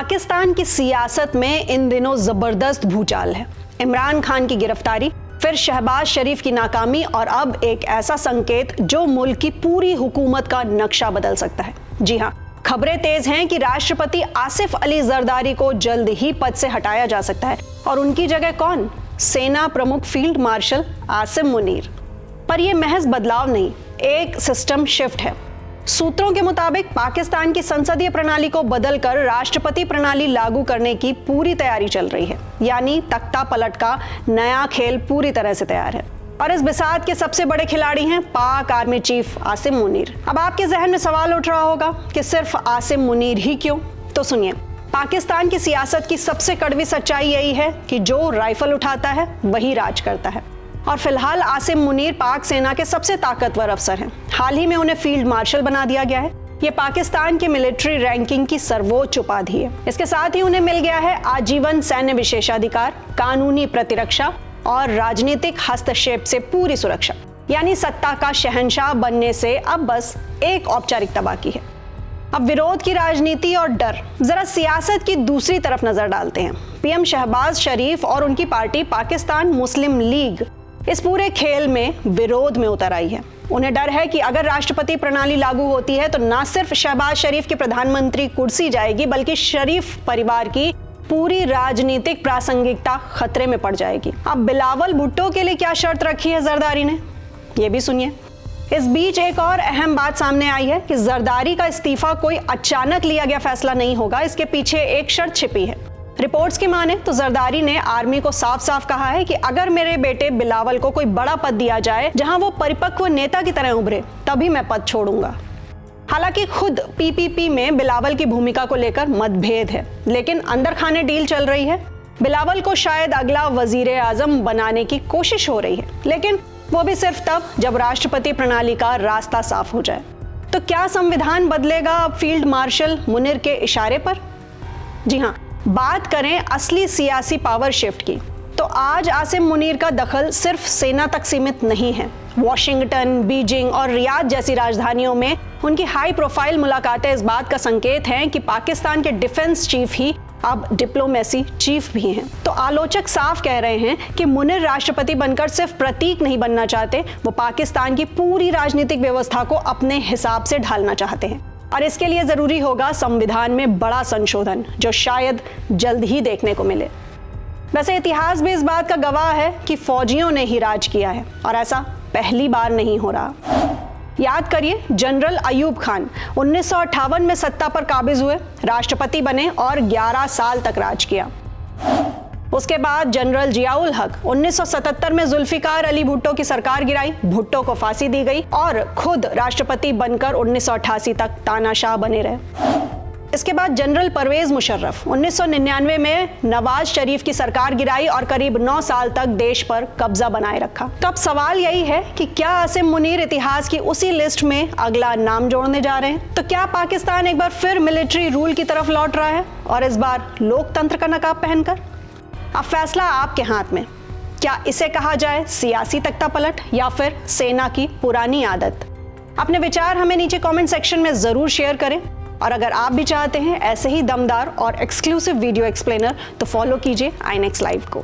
पाकिस्तान की सियासत में इन दिनों जबरदस्त भूचाल है। इमरान खान की गिरफ्तारी, फिर शहबाज शरीफ की नाकामी और अब एक ऐसा संकेत जो मुल्क की पूरी हुकूमत का नक्शा बदल सकता है। जी हाँ, खबरें तेज हैं कि राष्ट्रपति आसिफ अली जरदारी को जल्द ही पद से हटाया जा सकता है और उनकी जगह कौन? सेना प्रमुख फील्ड मार्शल आसिम मुनीर। पर यह महज बदलाव नहीं, एक सिस्टम शिफ्ट है। सूत्रों के मुताबिक पाकिस्तान की संसदीय प्रणाली को बदलकर राष्ट्रपति प्रणाली लागू करने की पूरी तैयारी चल रही है, यानी तख्ता पलट का नया खेल पूरी तरह से तैयार है। और इस बिसात के सबसे बड़े खिलाड़ी हैं पाक आर्मी चीफ आसिम मुनीर। अब आपके जहन में सवाल उठ रहा होगा कि सिर्फ आसिम मुनीर ही क्यों? तो सुनिए, पाकिस्तान की सियासत की सबसे कड़वी सच्चाई यही है कि जो राइफल उठाता है वही राज करता है। और फिलहाल आसिम मुनीर पाक सेना के सबसे ताकतवर अफसर हैं। हाल ही में उन्हें फील्ड मार्शल बना दिया गया है। ये पाकिस्तान की मिलिट्री रैंकिंग की सर्वोच्च उपाधि है। इसके साथ ही उन्हें मिल गया है आजीवन सैन्य विशेषाधिकार, कानूनी प्रतिरक्षा और राजनीतिक हस्तक्षेप से पूरी सुरक्षा। यानी सत्ता का शहंशाह बनने से अब बस एक औपचारिकता बाकी है। अब विरोध की राजनीति और डर, जरा सियासत की दूसरी तरफ नजर डालते हैं। पीएम शहबाज शरीफ और उनकी पार्टी पाकिस्तान मुस्लिम लीग इस पूरे खेल में विरोध में उतर आई है। उन्हें डर है कि अगर राष्ट्रपति प्रणाली लागू होती है तो न सिर्फ शहबाज शरीफ की प्रधानमंत्री कुर्सी जाएगी, बल्कि शरीफ परिवार की पूरी राजनीतिक प्रासंगिकता खतरे में पड़ जाएगी। अब बिलावल भुट्टो के लिए क्या शर्त रखी है जरदारी ने, ये भी सुनिए। इस बीच एक और अहम बात सामने आई है कि जरदारी का इस्तीफा कोई अचानक लिया गया फैसला नहीं होगा, इसके पीछे एक शर्त छिपी है। रिपोर्ट्स की माने तो जरदारी ने आर्मी को साफ साफ कहा है कि अगर मेरे बेटे बिलावल को कोई बड़ा पद दिया जाए जहां वो परिपक्व नेता की तरह उभरे, तभी मैं पद छोड़ूंगा। हालांकि खुद पीपीपी में बिलावल की भूमिका को लेकर मतभेद है, लेकिन अंदर खाने डील चल रही है। बिलावल को शायद अगला वजीर आजम बनाने की कोशिश हो रही है, लेकिन वो भी सिर्फ तब जब राष्ट्रपति प्रणाली का रास्ता साफ हो जाए। तो क्या संविधान बदलेगा अब फील्ड मार्शल मुनीर के इशारे पर? जी हाँ, बात करें असली सियासी पावर शिफ्ट की, तो आज आसिम मुनीर का दखल सिर्फ सेना तक सीमित नहीं है। वॉशिंगटन, बीजिंग और रियाद जैसी राजधानियों में उनकी हाई प्रोफाइल मुलाकातें इस बात का संकेत हैं कि पाकिस्तान के डिफेंस चीफ ही अब डिप्लोमेसी चीफ भी हैं। तो आलोचक साफ कह रहे हैं कि मुनीर राष्ट्रपति बनकर सिर्फ प्रतीक नहीं बनना चाहते, वो पाकिस्तान की पूरी राजनीतिक व्यवस्था को अपने हिसाब से ढालना चाहते हैं। और इसके लिए जरूरी होगा संविधान में बड़ा संशोधन, जो शायद जल्द ही देखने को मिले। वैसे इतिहास भी इस बात का गवाह है कि फौजियों ने ही राज किया है और ऐसा पहली बार नहीं हो रहा। याद करिए, जनरल अयूब खान 1958 में सत्ता पर काबिज हुए, राष्ट्रपति बने और 11 साल तक राज किया। उसके बाद जनरल जियाउल हक 1977 में जुल्फिकार अली भुट्टो की सरकार गिराई, भुट्टो को फांसी दी गई और खुद राष्ट्रपति बनकर 1988 तक तानाशाह बने रहे। इसके बाद जनरल परवेज मुशर्रफ 1999 में नवाज शरीफ की सरकार गिराई और करीब 9 साल तक देश पर कब्जा बनाए रखा। तो अब सवाल यही है कि क्या आसिम मुनीर इतिहास की उसी लिस्ट में अगला नाम जोड़ने जा रहे हैं? तो क्या पाकिस्तान एक बार फिर मिलिट्री रूल की तरफ लौट रहा है, और इस बार लोकतंत्र का नकाब पहनकर? अब फैसला आपके हाथ में। क्या इसे कहा जाए सियासी तख्ता पलट या फिर सेना की पुरानी आदत? अपने विचार हमें नीचे कमेंट सेक्शन में जरूर शेयर करें, और अगर आप भी चाहते हैं ऐसे ही दमदार और एक्सक्लूसिव वीडियो एक्सप्लेनर तो फॉलो कीजिए आईनेक्स लाइव को।